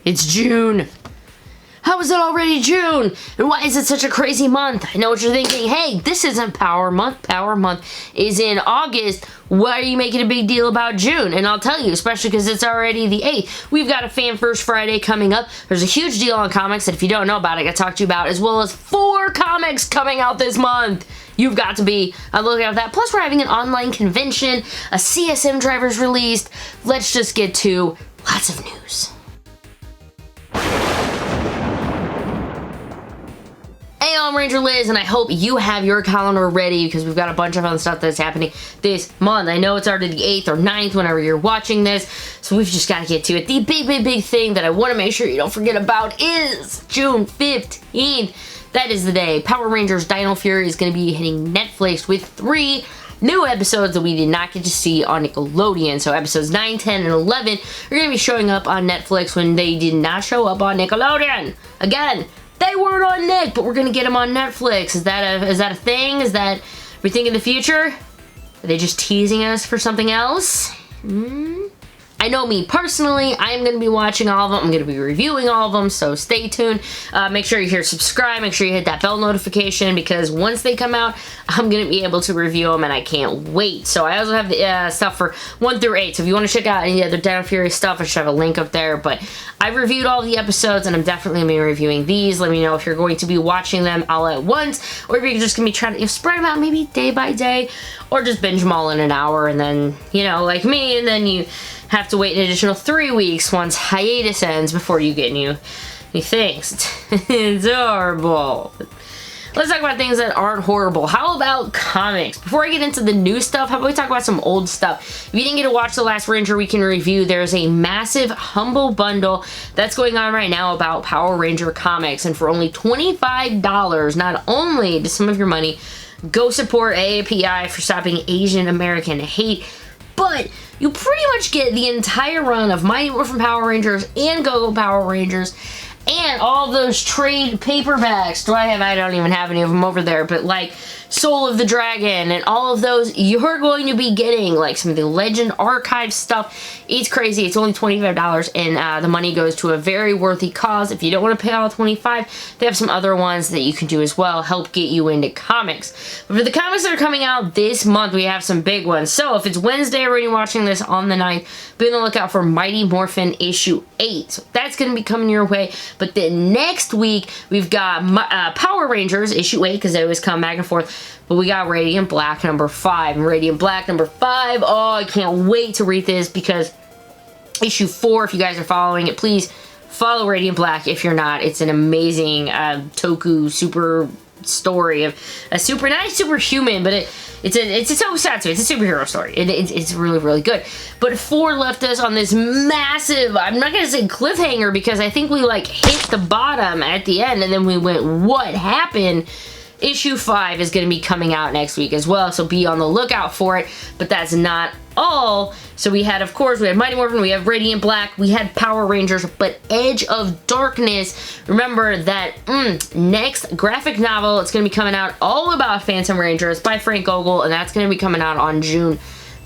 It's June. How is it already June? And why is it such a crazy month? I know what you're thinking. Hey, this isn't Power Month. Power Month is in August. Why are you making a big deal about June? And I'll tell you, especially because it's already the 8th. We've got a Fan First Friday coming up. There's a huge deal on comics that if you don't know about, I gotta talk to you about, as well as 4 comics coming out this month. You've got to be on the lookout for that. Plus, we're having an online convention. A CSM Driver's released. Let's just get to lots of news. Hey, I'm Ranger Liz, and I hope you have your calendar ready because we've got a bunch of fun stuff that's happening this month. I know it's already the 8th or 9th whenever you're watching this, so we've just got to get to it. The big thing that I want to make sure you don't forget about is June 15th. That is the day Power Rangers Dino Fury is going to be hitting Netflix with 3 new episodes that we did not get to see on Nickelodeon. So episodes 9, 10, and 11 are going to be showing up on Netflix when they did not show up on Nickelodeon. Again, they weren't on Nick, but we're going to get them on Netflix. Is that a thing? Is that we think in the future? Are they just teasing us for something else? I know me personally, I'm going to be watching all of them. I'm going to be reviewing all of them, so stay tuned. Make sure you subscribe. Make sure you hit that bell notification because once they come out, I'm going to be able to review them, and I can't wait. So I also have the stuff for 1 through 8, so if you want to check out any other Dino Fury stuff, I should have a link up there. But I've reviewed all the episodes, and I'm definitely going to be reviewing these. Let me know if you're going to be watching them all at once, or if you're just going to be trying to spread them out maybe day by day, or just binge them all in an hour, and then, you know, like me, and then you have to wait an additional 3 weeks once hiatus ends before you get new things. It's horrible. Let's talk about things that aren't horrible. How about comics? Before I get into the new stuff, how about we talk about some old stuff? If you didn't get to watch the last Ranger Weekend review, there's a massive Humble Bundle that's going on right now about Power Ranger comics, and for only $25, not only does some of your money go support AAPI for stopping Asian American hate, but you pretty much get the entire run of Mighty Morphin Power Rangers and Go-Go Power Rangers and all those trade paperbacks. I don't even have any of them over there, but like Soul of the Dragon and all of those, you're going to be getting like some of the Legend Archive stuff. It's crazy. It's only $25, and the money goes to a very worthy cause. If you don't want to pay all $25, they have some other ones that you can do as well, help get you into comics. But for the comics that are coming out this month, we have some big ones. So if it's Wednesday when you're watching this on the 9th, be on the lookout for Mighty Morphin issue 8. So that's going to be coming your way. But then next week, we've got Power Rangers issue 8, because they always come back and forth. But we got Radiant Black number 5. And Radiant Black number 5, oh, I can't wait to read this, because issue 4, if you guys are following it, please follow Radiant Black. If you're not, it's an amazing Toku super story of a not superhuman, but it's a Tokusatsu. It's a superhero story. It's really good. But 4 left us on this massive, I'm not gonna say cliffhanger, because I think we like hit the bottom at the end, and then we went, what happened? Issue 5 is going to be coming out next week as well, so be on the lookout for it. But that's not all. So we had, of course, we had Mighty Morphin, we have Radiant Black, we had Power Rangers, but Edge of Darkness, remember that next graphic novel, it's going to be coming out all about Phantom Rangers by Frank Vogel, and that's going to be coming out on June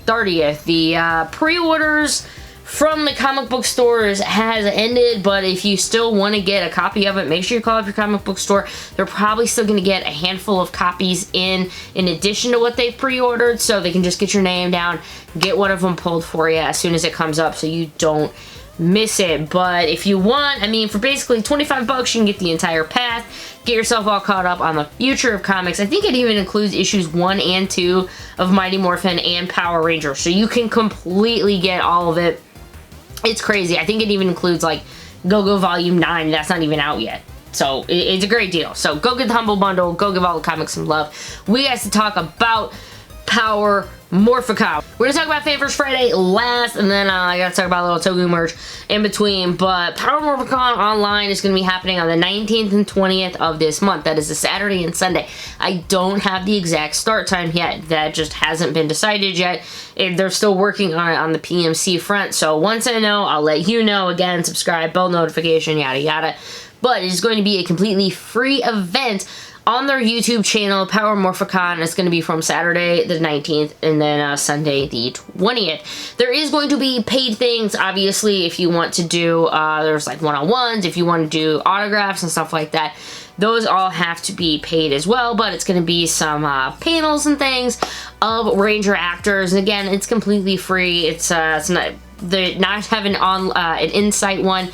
30th. The pre-orders from the comic book stores has ended, but if you still want to get a copy of it, make sure you call up your comic book store. They're probably still going to get a handful of copies in addition to what they've pre-ordered, so they can just get your name down, get one of them pulled for you as soon as it comes up so you don't miss it. But if you want, I mean, for basically $25, you can get the entire path, get yourself all caught up on the future of comics. I think it even includes issues 1 and 2 of Mighty Morphin and Power Rangers, so you can completely get all of it. It's crazy. I think it even includes like Go-Go Volume 9. That's not even out yet. So it's a great deal. So go get the Humble Bundle. Go give all the comics some love. We got to talk about Power Morphicon. We're going to talk about Fan First Friday last, and then I got to talk about a little Toku merch in between. But Power Morphicon Online is going to be happening on the 19th and 20th of this month. That is a Saturday and Sunday. I don't have the exact start time yet. That just hasn't been decided yet. They're still working on it on the PMC front. So once I know, I'll let you know. Again, subscribe, bell notification, yada yada. But it's going to be a completely free event on their YouTube channel, Power Morphicon. It's going to be from Saturday the 19th and then Sunday the 20th. There is going to be paid things, obviously, if you want to do, there's like one-on-ones, if you want to do autographs and stuff like that. Those all have to be paid as well, but it's going to be some panels and things of Ranger actors. And again, it's completely free. It's not, they're not having an Insight one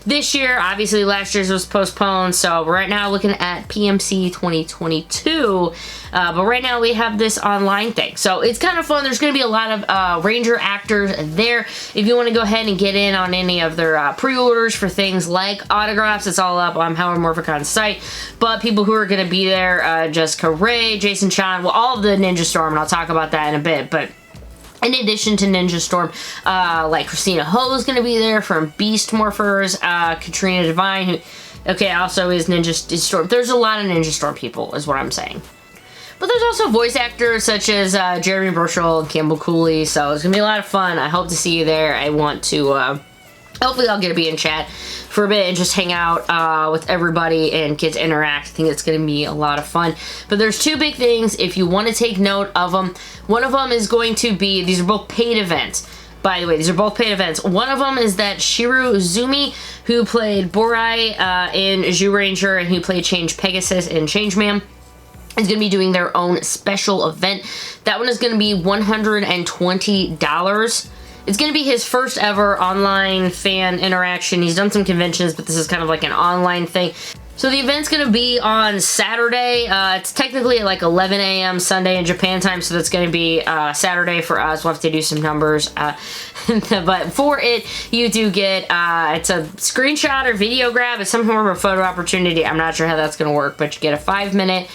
this year. Obviously, last year's was postponed, so right now looking at PMC 2022. But right now we have this online thing, so it's kind of fun. There's going to be a lot of Ranger actors there. If you want to go ahead and get in on any of their pre-orders for things like autographs, it's all up on Howard Morphicon's site. But people who are going to be there, Jessica Ray, Jason Chan, well, all of the Ninja Storm, and I'll talk about that in a bit, but in addition to Ninja Storm, like Christina Ho is going to be there from Beast Morphers, Katrina Devine, who, okay, also is Ninja Storm. There's a lot of Ninja Storm people, is what I'm saying. But there's also voice actors such as Jeremy Burchell and Campbell Cooley, so it's going to be a lot of fun. I hope to see you there. I want to, hopefully I'll get to be in chat for a bit and just hang out with everybody and get to interact. I think it's going to be a lot of fun. But there's two big things if you want to take note of them. One of them is going to be, these are both paid events. By the way, these are both paid events. One of them is that Shiru Uzumi, who played Borai in Zyuranger and who played Change Pegasus in Changeman, is going to be doing their own special event. That one is going to be $120. It's going to be his first ever online fan interaction. He's done some conventions, but this is kind of like an online thing. So the event's going to be on Saturday. It's technically at like 11 a.m. Sunday in Japan time, so that's going to be Saturday for us. We'll have to do some numbers. But for it, you do get, it's a screenshot or video grab. It's some form of a photo opportunity. I'm not sure how that's going to work, but you get a 5-minute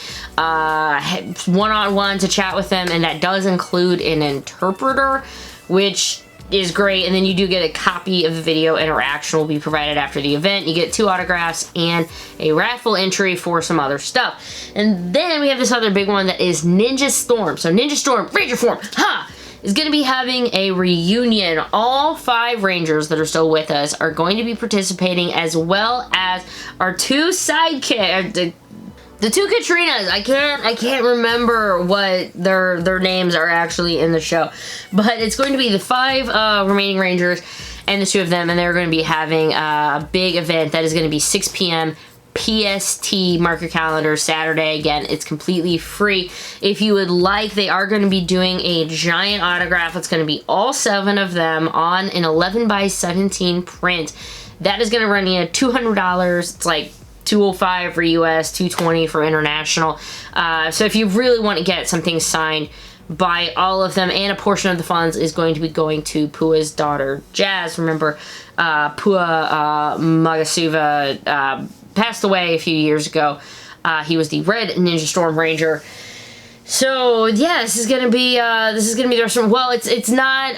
one-on-one to chat with them, and that does include an interpreter, which is great. And then you do get a copy of the video interaction will be provided after the event. You get 2 autographs and a raffle entry for some other stuff. And then we have this other big one that is Ninja Storm. So Ninja Storm Ranger Form, is going to be having a reunion. All 5 Rangers that are still with us are going to be participating, as well as our 2 sidekicks, the 2 Katrinas. I can't remember what their names are actually in the show, but it's going to be the 5 remaining Rangers and the 2 of them, and they're going to be having a big event that is going to be 6 p.m. PST. Mark your calendar, Saturday. Again, it's completely free. If you would like, they are going to be doing a giant autograph. It's going to be all 7 of them on an 11x17 print. That is going to run you $200. It's like $205 for US, $220 for international. So if you really want to get something signed by all of them, and a portion of the funds is going to be going to Pua's daughter, Jazz. Remember, Pua Magasuva passed away a few years ago. He was the Red Ninja Storm Ranger. So yeah, this is gonna be the rest of, well, it's not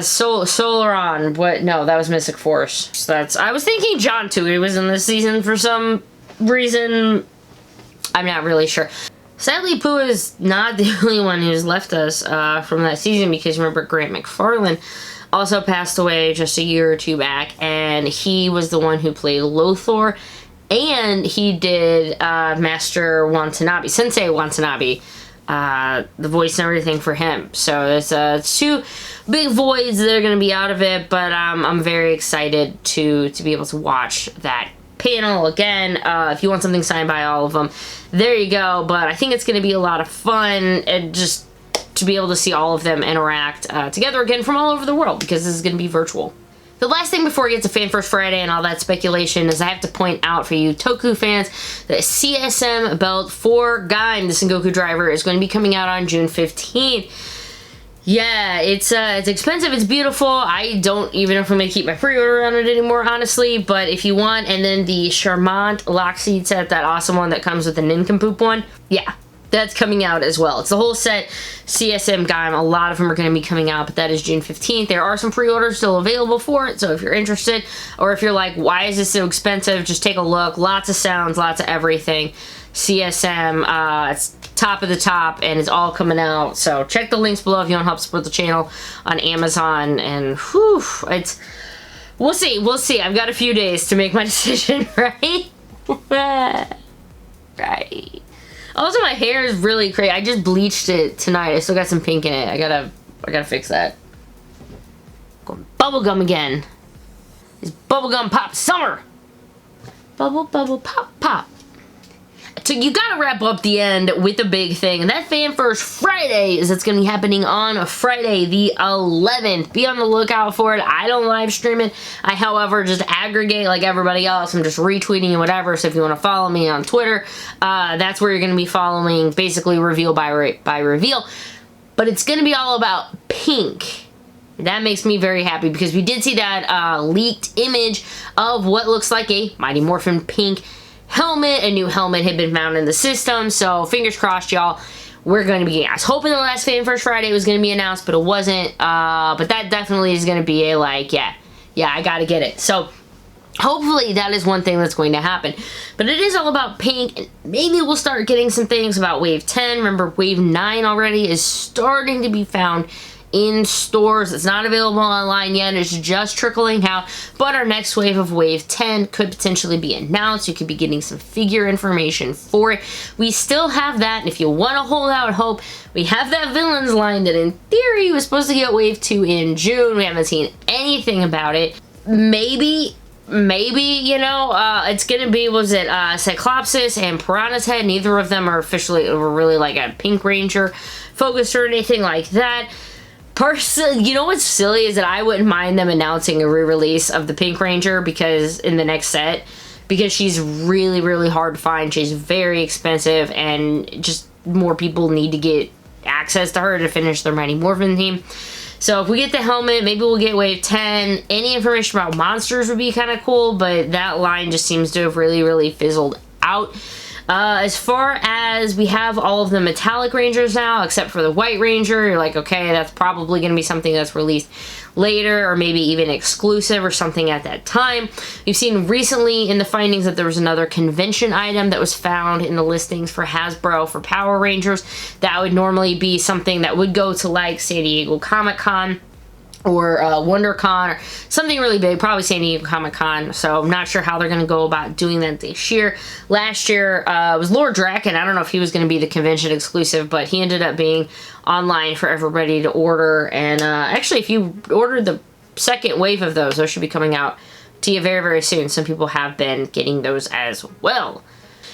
Solaron, but no, that was Mystic Force. So I was thinking John Tui was in this season for some reason. I'm not really sure. Sadly, Pua is not the only one who's left us from that season, because remember, Grant McFarlane also passed away just a year or 2 back, and he was the one who played Lothor. And he did Master Watanabe, Sensei Watanabe, the voice and everything for him. So it's 2 big voids that are going to be out of it, but I'm very excited to be able to watch that panel again. If you want something signed by all of them, there you go. But I think it's going to be a lot of fun, and just to be able to see all of them interact together again from all over the world, because this is going to be virtual. The last thing before we get to Fan First Friday and all that speculation is I have to point out for you Toku fans that CSM belt for Gaim, the Sengoku Driver, is going to be coming out on June 15th. Yeah, it's expensive, it's beautiful. I don't even know if I'm going to keep my pre-order on it anymore, honestly, but if you want, and then the Charmant Lockseed set, that awesome one that comes with the Nincompoop one, yeah, that's coming out as well. It's the whole set, CSM Gaim. A lot of them are going to be coming out, but that is June 15th. There are some pre-orders still available for it, so if you're interested, or if you're like, why is this so expensive, just take a look. Lots of sounds, lots of everything. CSM, it's top of the top, and it's all coming out, so check the links below if you want to help support the channel on Amazon, and whew, we'll see. I've got a few days to make my decision, right? right. Also, my hair is really crazy. I just bleached it tonight. I still got some pink in it. I gotta fix that. Going bubblegum again. It's bubblegum pop summer. Bubble, bubble, pop, pop. So you gotta wrap up the end with the big thing, and that Fan First Friday is it's gonna be happening on Friday the 11th. Be on the lookout for it. I don't live stream it. I, however, just aggregate like everybody else. I'm just retweeting and whatever. So if you want to follow me on Twitter, that's where you're gonna be following, basically reveal by reveal. But it's gonna be all about pink. That makes me very happy because we did see that leaked image of what looks like a Mighty Morphin pink helmet. A new helmet had been found in the system, so fingers crossed, y'all. We're going to be getting. I was hoping the last Fan First Friday was going to be announced, but it wasn't. But that definitely is going to be a, like, yeah, I got to get it. So hopefully that is one thing that's going to happen. But it is all about pink, and maybe we'll start getting some things about Wave 10. Remember, Wave 9 already is starting to be found in stores. It's not available online yet. It's just trickling out. But our next wave of Wave 10 could potentially be announced. You could be getting some figure information for it. We still have that. And if you want to hold out hope, we have that Villains line that in theory was supposed to get Wave 2 in June. We haven't seen anything about it. Maybe, you know, it's gonna be, was it Cyclopsis and Piranha's Head? Neither of them are officially, or really like a Pink Ranger focused or anything like that. Personally, you know what's silly is that I wouldn't mind them announcing a re-release of the Pink Ranger because in the next set, because she's really, really hard to find. She's very expensive, and just more people need to get access to her to finish their Mighty Morphin theme. So if we get the helmet, maybe we'll get Wave 10. Any information about monsters would be kind of cool, but that line just seems to have really, really fizzled out. As far as we have all of the metallic Rangers now, except for the White Ranger, you're like, okay, that's probably going to be something that's released later, or maybe even exclusive or something at that time. We've seen recently in the findings that there was another convention item that was found in the listings for Hasbro for Power Rangers. That would normally be something that would go to like San Diego Comic-Con or WonderCon or something really big, probably San Diego Comic-Con. So I'm not sure how they're going to go about doing that this year. Last year was Lord Draken. I don't know if he was going to be the convention exclusive, but he ended up being online for everybody to order. And actually, if you ordered the second wave of those should be coming out to you very, very soon. Some people have been getting those as well.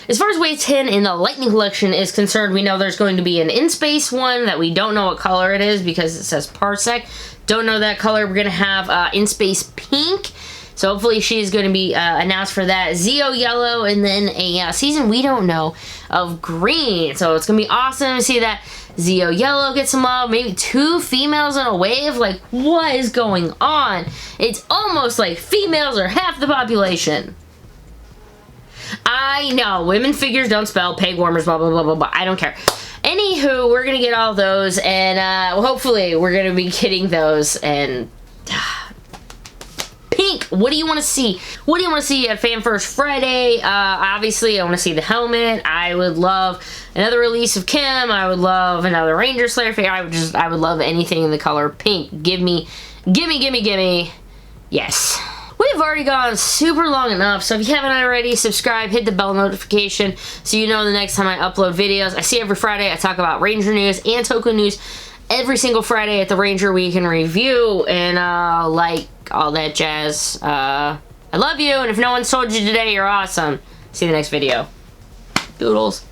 As far as Wave 10 in the Lightning Collection is concerned, we know there's going to be an in-space one that we don't know what color it is because it says Parsec. Don't know that color. We're going to have in-space pink. So hopefully she's going to be announced for that. Zeo yellow, and then a season we don't know of green. So it's going to be awesome to see that Zeo yellow get some love. Maybe 2 females in a wave. Like, what is going on? It's almost like females are half the population. I know, women figures don't spell peg warmers, blah, blah, blah, blah, blah. I don't care. Anywho, we're going to get all those, and hopefully we're going to be getting those, and pink, what do you want to see? What do you want to see at Fan First Friday? Obviously, I want to see the helmet. I would love another release of Kim. I would love another Ranger Slayer figure. I would love anything in the color pink. Give me. Yes. We've already gone super long enough, so if you haven't already, subscribe, hit the bell notification so you know the next time I upload videos. I see every Friday I talk about Ranger news and Toku news every single Friday at the Ranger Week in Review, and like all that jazz. I love you, and if no one's told you today, you're awesome. See you in the next video. Doodles.